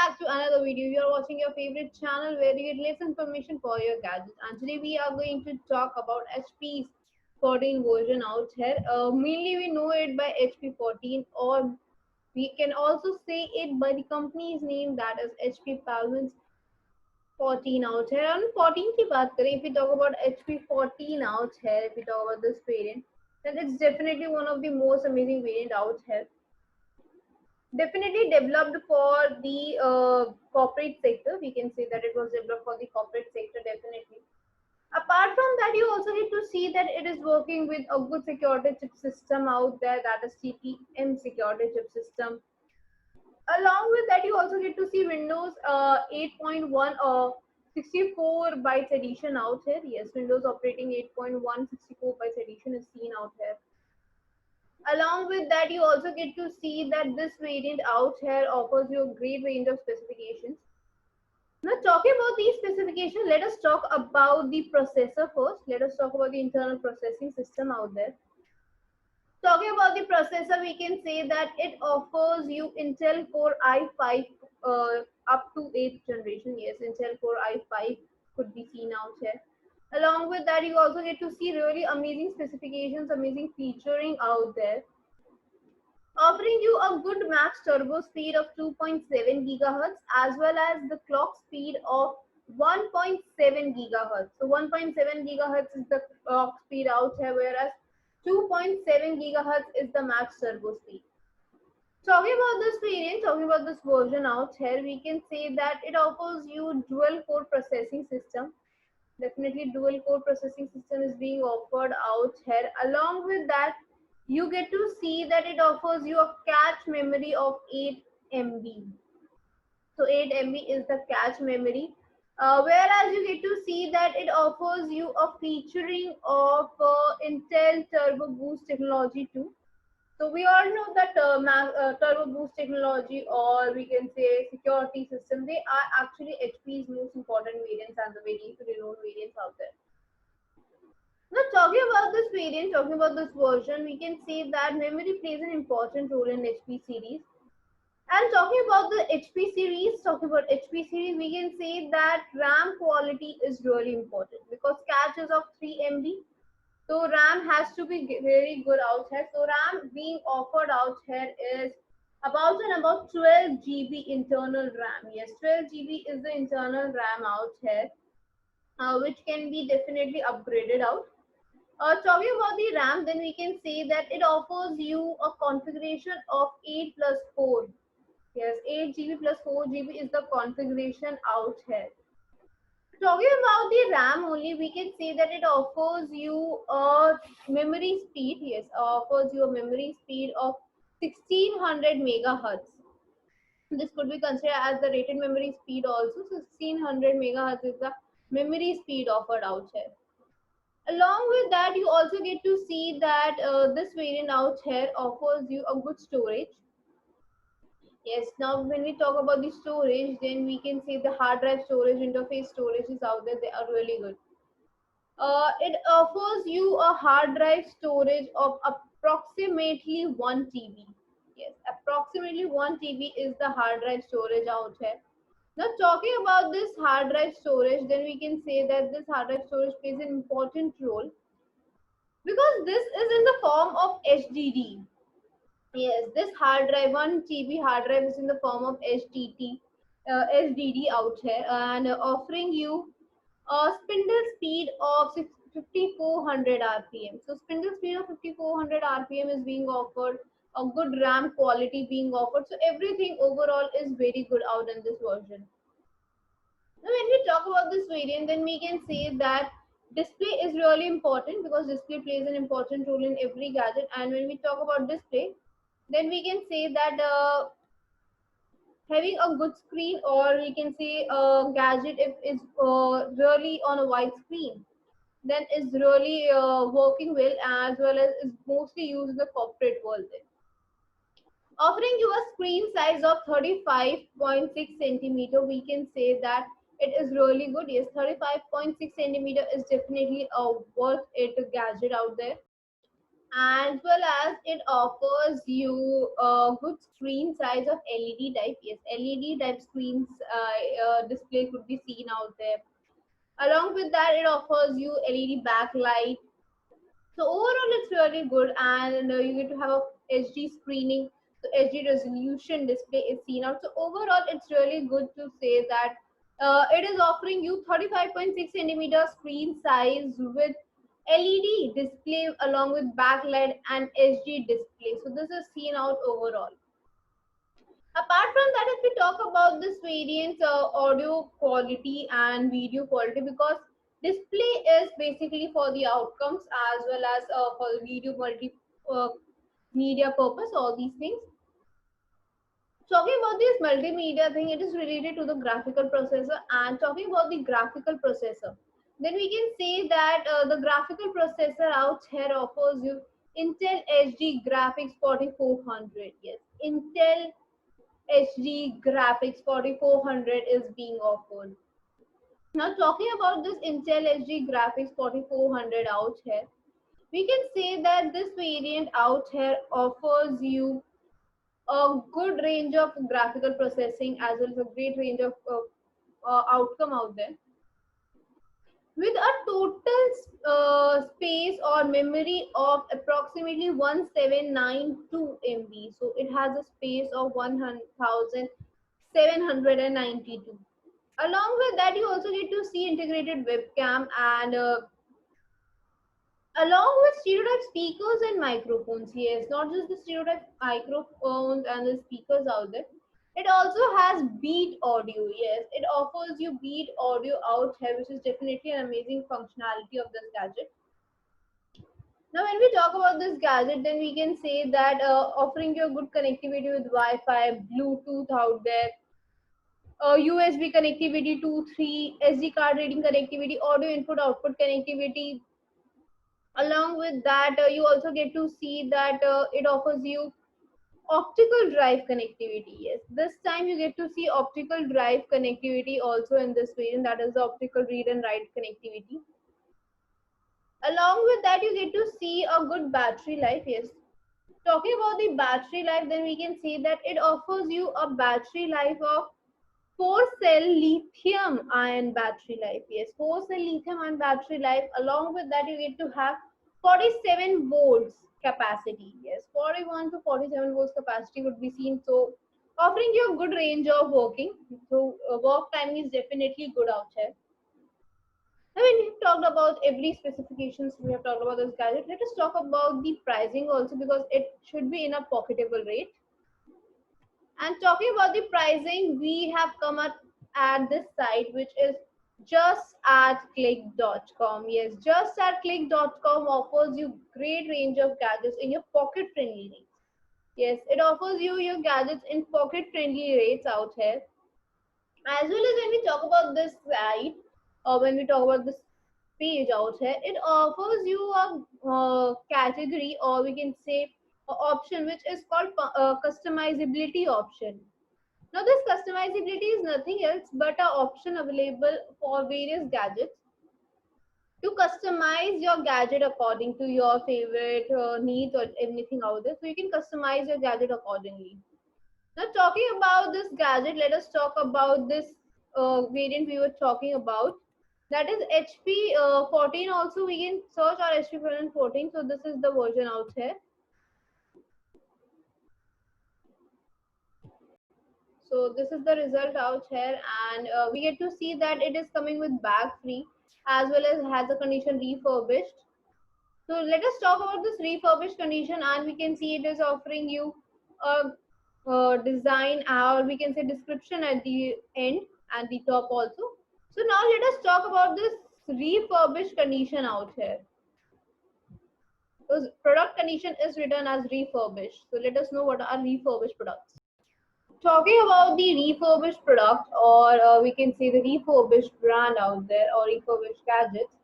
back to another video. You are watching your favorite channel where you get less information for your gadgets. And today we are going to talk about HP's 14 version out here. Mainly we know it by HP 14, or we can also say it by the company's name, that is HP Pavilions 14 out here. On 14 की बात करें, if we talk about HP 14 out here, if we talk about this variant, then it's definitely one of the most amazing variant out here. Definitely developed for the corporate sector. We can say that it was developed for the corporate sector, definitely. Apart from that, you also need to see that it is working with a good security chip system out there, that is TPM security chip system. Along with that, you also get to see Windows 8.1 or 64 bytes edition out here. Yes, Windows operating 8.1 64 bytes edition is seen out here. Along with that, you also get to see that this variant out here offers you a great range of specifications. Now, talking about these specifications, let us talk about the processor first. Let us talk about the internal processing system out there. Talking about the processor, we can say that it offers you Intel Core i5 up to 8th generation. Yes, Intel Core i5 could be seen out here. Along with that, you also get to see really amazing specifications, amazing featuring out there, offering you a good max turbo speed of 2.7 gigahertz as well as the clock speed of 1.7 gigahertz. So 1.7 gigahertz is the clock speed out here, whereas 2.7 gigahertz is the max turbo speed. Talking about this variant, talking about this version out here, we can say that it offers you dual core processing system. Definitely dual core processing system is being offered out here. Along with that, you get to see that it offers you a cache memory of 8 MB. So 8 MB is the cache memory. Whereas you get to see that it offers you a featuring of Intel Turbo Boost technology too. So we all know that Turbo Boost technology, or we can say security system, they are actually HP's most important variants and the very renowned variants out there. Now, talking about this variant, talking about this version, we can say that memory plays an important role in HP series. And talking about the HP series, we can say that RAM quality is really important because cache is of 3 MB. So RAM has to be very good out here. So RAM being offered out here is about 12 GB internal RAM. Yes, 12 GB is the internal RAM out here, which can be definitely upgraded out. Talking about the RAM, then we can say that it offers you a configuration of 8 plus 4. Yes, 8 GB plus 4 GB is the configuration out here. Talking about the RAM only, we can say that it offers you a memory speed. Yes, offers you a memory speed of 1600 megahertz. This could be considered as the rated memory speed also. So 1600 megahertz is the memory speed offered out here. Along with that, you also get to see that this variant out here offers you a good storage. Yes, now when we talk about the storage, then we can say the hard drive storage, interface storage is out there. They are really good. It offers you a hard drive storage of approximately 1 TB. Yes, approximately 1 TB is the hard drive storage out here. Now, talking about this hard drive storage, then we can say that this hard drive storage plays an important role because this is in the form of HDD. Yes, this hard drive, 1 TB hard drive is in the form of HDD out here, and offering you a spindle speed of 5400 RPM. So spindle speed of 5400 RPM is being offered, a good RAM quality being offered. So everything overall is very good out in this version. Now, when we talk about this variant, then we can say that display is really important because display plays an important role in every gadget. And when we talk about display, then we can say that having a good screen, or we can say a gadget if is really on a wide screen, then is really working well as is mostly used in the corporate world. Then offering you a screen size of 35.6 centimeter, we can say that it is really good. Yes, 35.6 centimeter is definitely a worth it gadget out there. as well as it offers you a good screen size of LED type. Yes, LED type screens display could be seen out there. Along with that, it offers you LED backlight. So overall, it's really good, and you get to have a HD screening, so HD resolution display is seen out. So overall, it's really good to say that it is offering you 35.6 centimeter screen size with LED display along with backlight and HD display. So this is seen out overall. Apart from that, if we talk about this variant's audio quality and video quality, because display is basically for the outcomes as well as for the video quality uh, media purpose, all these things. Talking about this multimedia thing, it is related to the graphical processor, and talking about the graphical processor, then we can say that the graphical processor out here offers you Intel HD Graphics 4400. Yes, Intel HD graphics 4400 is being offered. Now talking about this Intel HD graphics 4400 out here, we can say that this variant out here offers you a good range of graphical processing as well as a great range of outcome out there. With a total space or memory of approximately 1792 MB. So it has a space of 1792. Along with that, you also get to see integrated webcam and along with stereotype speakers and microphones. Yes, not just the stereotype microphones and the speakers out there. It also has beat audio. Yes, it offers you beat audio out here, which is definitely an amazing functionality of this gadget. Now, when we talk about this gadget, then we can say that offering you a good connectivity with Wi-Fi, Bluetooth out there, USB connectivity 2, 3, SD card reading connectivity, audio input output connectivity. Along with that, you also get to see that it offers you optical drive connectivity. Yes, this time you get to see optical drive connectivity also in this variant, that is the optical read and write connectivity. Along with that, you get to see a good battery life. Yes, talking about the battery life, then we can say that it offers you a battery life of 4 cell lithium ion battery life. Yes, 4 cell lithium ion battery life. Along with that, you get to have 47 volts capacity. Yes, 41 to 47 volts capacity would be seen. So, offering you a good range of working. So, work timing is definitely good out here. Now, when we've talked about every specifications, we have talked about this gadget. Let us talk about the pricing also, because it should be in a pocketable rate. And talking about the pricing, we have come up at this site, which is just at click.com. Yes, just at click.com offers you great range of gadgets in your pocket friendly rates. Yes, it offers you your gadgets in pocket friendly rates out here. As well as when we talk about this site, or when we talk about this page out here, it offers you a category, or we can say a option, which is called customizability option. Now, this customizability is nothing else but an option available for various gadgets to customize your gadget according to your favorite needs or anything out there. So you can customize your gadget accordingly. Now, talking about this gadget, let us talk about this variant we were talking about. That is HP 14. Also, we can search our HP 14. So this is the version out here. So this is the result out here, and we get to see that it is coming with bag free as well as has a condition refurbished. So let us talk about this refurbished condition, and we can see it is offering you a design, or we can say description at the end and the top also. So now let us talk about this refurbished condition out here. Because product condition is written as refurbished. So let us know what are refurbished products. Talking about the refurbished product, or we can say the refurbished brand out there, or refurbished gadgets,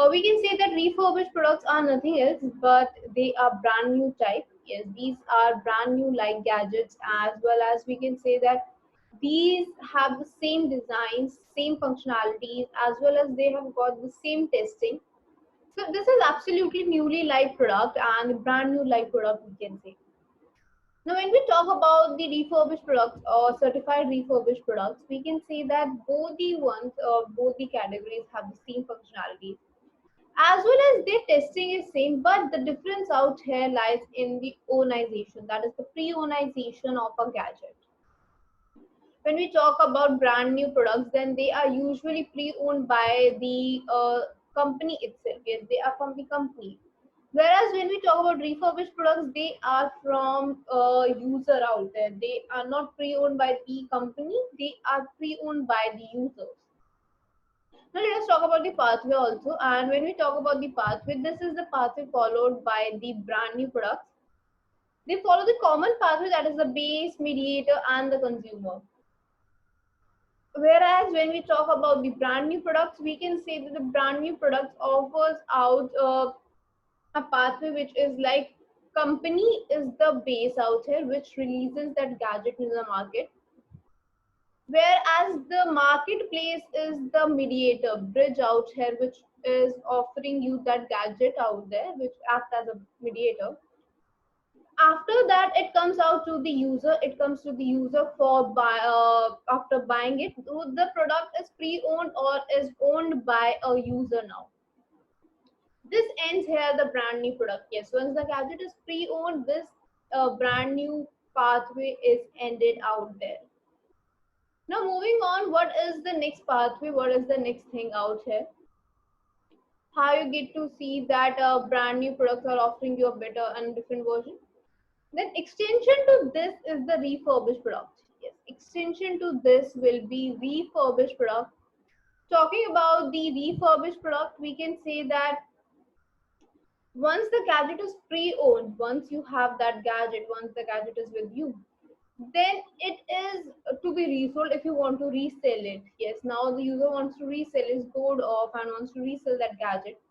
we can say that refurbished products are nothing else but they are brand new type. Yes, these are brand new like gadgets, as well as we can say that these have the same designs, same functionalities, as well as they have got the same testing. So this is absolutely newly live product and brand new live product we can say. Now, when we talk about the refurbished products or certified refurbished products, we can say that both the categories have the same functionalities, as well as their testing is same, but the difference out here lies in the ownization, that is the pre-ownization of a gadget. When we talk about brand new products, then they are usually pre-owned by the company itself. Yes, they are from the company. Whereas when we talk about refurbished products, they are from a user out there. They are not pre-owned by the company, they are pre-owned by the users. Now let us talk about the pathway also. And when we talk about the pathway, this is the pathway followed by the brand new products. They follow the common pathway, that is the base, mediator, and the consumer. Whereas when we talk about the brand new products, we can say that the brand new products offers out a pathway which is like company is the base out here which releases that gadget in the market, whereas the marketplace is the mediator bridge out here which is offering you that gadget out there which acts as a mediator. After that it comes out to the user, it comes to the user for after buying it. So the product is pre-owned or is owned by a user. Now this ends here the brand new product. Yes, once the gadget is pre-owned, this brand new pathway is ended out there. Now moving on, what is the next pathway, what is the next thing out here, how you get to see that brand new products are offering you a better and different version. Then extension to this is the refurbished product. Yes, extension to this will be refurbished product. Talking about the refurbished product, we can say that once the gadget is pre-owned, once you have that gadget, once the gadget is with you, then it is to be resold if you want to resell it. Yes, now the user wants to resell, is bored off and wants to resell that gadget.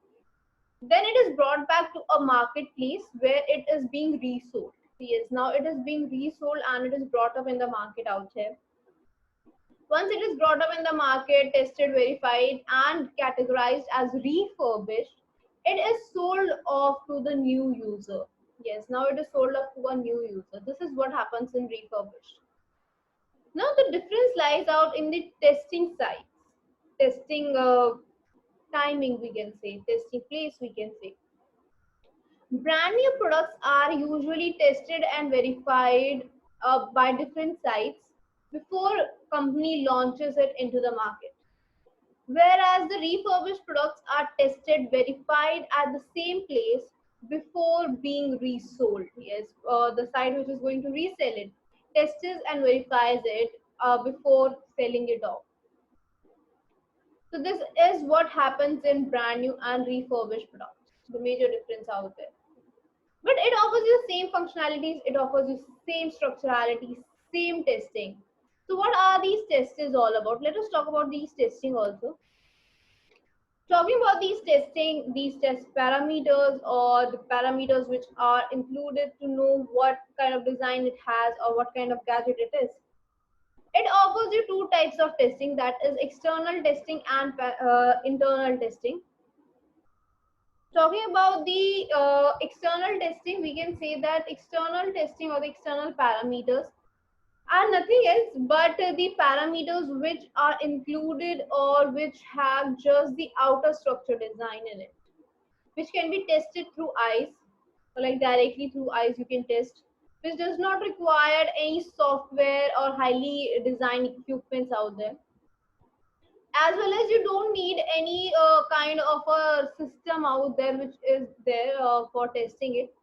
Then it is brought back to a marketplace where it is being resold. Yes, now it is being resold and it is brought up in the market out here. Once it is brought up in the market, tested, verified, and categorized as refurbished, it is sold off to the new user. Yes, now it is sold off to a new user. This is what happens in refurbished. Now the difference lies out in the testing sites, testing timing, we can say, testing place, we can say. Brand new products are usually tested and verified by different sites before company launches it into the market. Whereas the refurbished products are tested, verified at the same place before being resold. Yes, the site which is going to resell it tests and verifies it before selling it off. So this is what happens in brand new and refurbished products. The major difference out there. But it offers you the same functionalities, it offers you same structurality, same testing. So what are these tests all about? Let us talk about these testing also. Talking about these testing, these test parameters or the parameters which are included to know what kind of design it has or what kind of gadget it is. It offers you two types of testing, that is external testing and internal testing. Talking about the external testing, we can say that external testing or the external parameters are nothing else but the parameters which are included or which have just the outer structure design in it, which can be tested through eyes, or like directly through eyes you can test, which does not require any software or highly designed equipments out there, as well as you don't need any kind of a system out there which is there for testing it.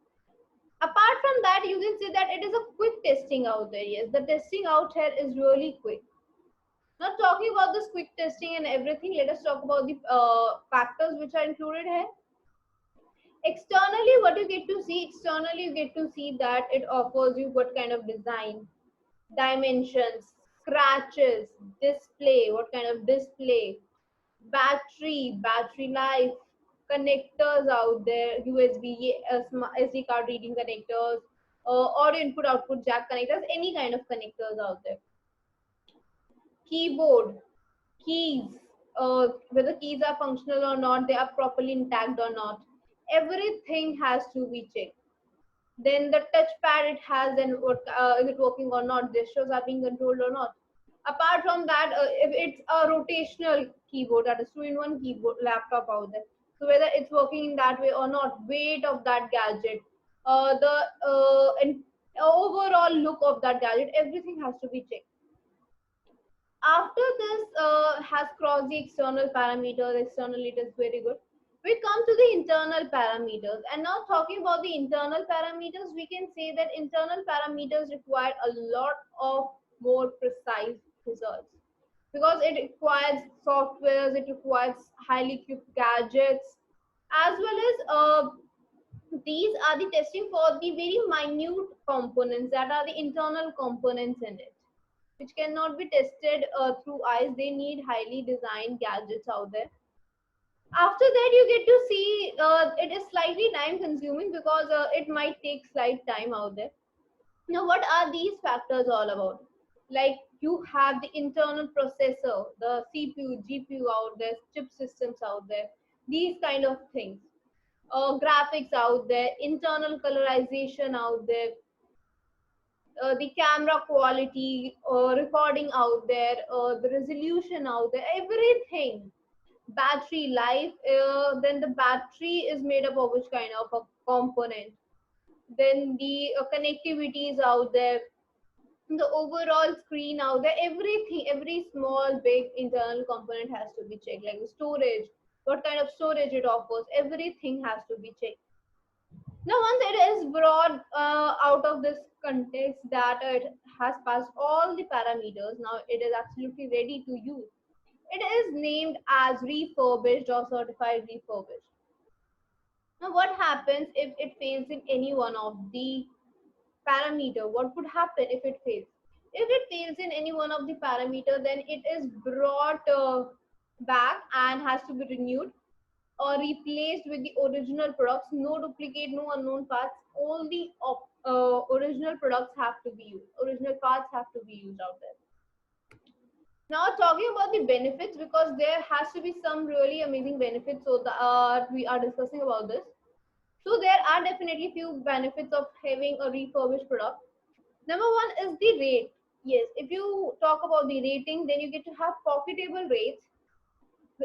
Apart from that, you can say that it is a quick testing out there. Yes, the testing out here is really quick. Now talking about this quick testing and everything, let us talk about the factors which are included here. Externally, what you get to see, externally you get to see that it offers you what kind of design, dimensions, scratches, display, what kind of display, battery life, connectors out there, USB, SD card reading connectors, audio input output jack connectors, any kind of connectors out there, keyboard, keys, whether keys are functional or not, they are properly intact or not. Everything has to be checked. Then the touchpad it has, then what, is it working or not? Gestures are being controlled or not? Apart from that, if it's a rotational keyboard, that is two-in-one keyboard laptop out there, so whether it's working in that way or not, weight of that gadget, the and overall look of that gadget, everything has to be checked. After this has crossed the external parameters, externally it is very good. We come to the internal parameters, and now talking about the internal parameters, we can say that internal parameters require a lot of more precise results, because it requires softwares, it requires highly equipped gadgets, as well as these are the testing for the very minute components that are the internal components in it, which cannot be tested through eyes. They need highly designed gadgets out there. After that, you get to see it is slightly time consuming, because it might take slight time out there. Now, what are these factors all about? Like, you have the internal processor, the CPU, GPU out there, chip systems out there, these kind of things. Graphics out there, internal colorization out there, the camera quality, recording out there, the resolution out there, everything. Battery life, then the battery is made up of which kind of a component. Then the connectivity is out there, the overall screen out there, everything, every small big internal component has to be checked. Like the storage, what kind of storage it offers, everything has to be checked. Now, once it is brought out of this context that it has passed all the parameters, now it is absolutely ready to use. It is named as refurbished or certified refurbished. Now, what happens if it fails in any one of the parameter? What would happen if it fails? If it fails in any one of the parameter, then it is brought back and has to be renewed or replaced with the original products. No duplicate, no unknown parts. All the original products have to be used. Original parts have to be used out there. Now, talking about the benefits, because there has to be some really amazing benefits, so we are discussing about this. So there are definitely few benefits of having a refurbished product. Number one is the rate. Yes, if you talk about the rating, then you get to have pocketable rates.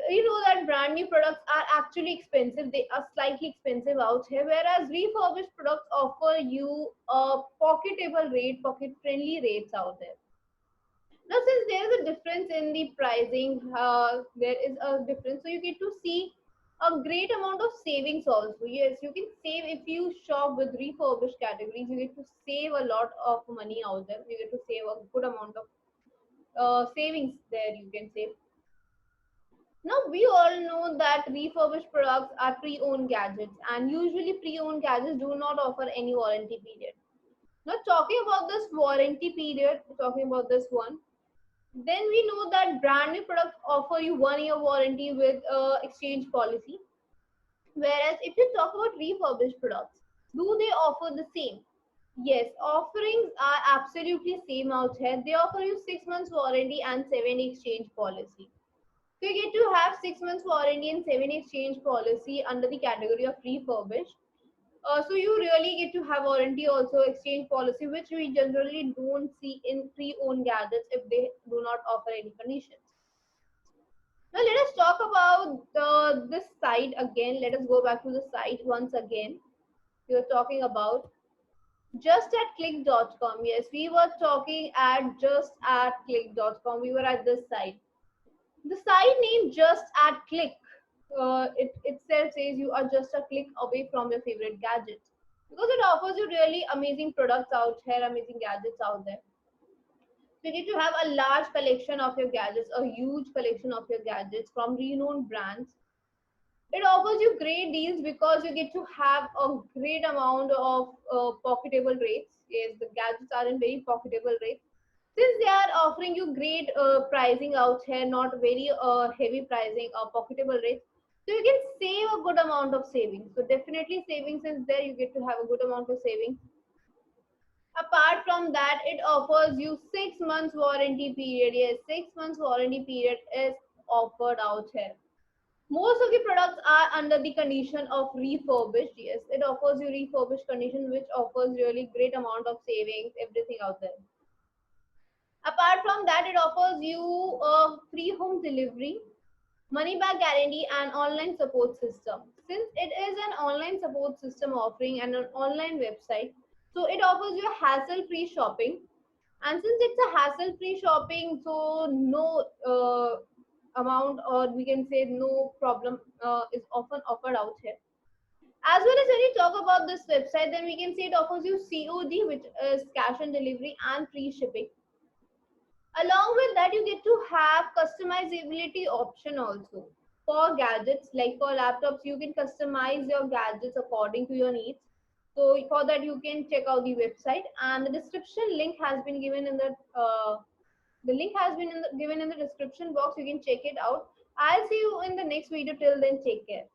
You know that brand new products are actually expensive. They are slightly expensive out here, whereas refurbished products offer you a pocketable rate, pocket friendly rates out there. Now, since there is a difference in the pricing, there is a difference, so you get to see a great amount of savings also. Yes, you can save if you shop with refurbished categories. You get to save a lot of money out there. You get to save a good amount of savings there. You can save. Now, we all know that refurbished products are pre-owned gadgets, and usually pre-owned gadgets do not offer any warranty period. Now, talking about this warranty period, talking about this one, then we know that brand new products offer you 1 year warranty with exchange policy. Whereas if you talk about refurbished products, do they offer the same? Yes, offerings are absolutely same out here. They offer you 6 months warranty and 7 exchange policy. So you get to have 6 months warranty and 7 exchange policy under the category of refurbished. So you really get to have warranty also, exchange policy, which we generally don't see in pre-owned gadgets if they do not offer any conditions. Now let us talk about this site again. Let us go back to the site once again. We were talking about just at click.com. Yes, we were talking at just at click.com. We were at this site. The site name just at click, it itself says you are just a click away from your favorite gadgets, because it offers you really amazing products out here, amazing gadgets out there. So you need to have a large collection of your gadgets, a huge collection of your gadgets from renowned brands. It offers you great deals because you get to have a great amount of pocketable rates. Yes, the gadgets are in very pocketable rates. Since they are offering you great pricing out here, not very heavy pricing or pocketable rates, so you can save a good amount of savings. So definitely savings is there. You get to have a good amount of savings. Apart from that, it offers you 6 months warranty period. Yes, 6 months warranty period is offered out here. Most of the products are under the condition of refurbished. Yes, it offers you refurbished condition, which offers really great amount of savings, everything out there. Apart from that, it offers you a free home delivery, money back guarantee, and online support system. Since it is an online support system offering and an online website, so it offers you hassle free shopping. And since it's a hassle free shopping, so no amount, or we can say no problem, is often offered out here. As well as when you talk about this website, then we can say it offers you COD, which is cash on delivery, and free shipping. Along with that, you get to have customizability option also. For gadgets, like for laptops, you can customize your gadgets according to your needs. So for that, you can check out the website, and the description link has been given in the link has been given in the description box. You can check it out. I'll see you in the next video. Till then, take care.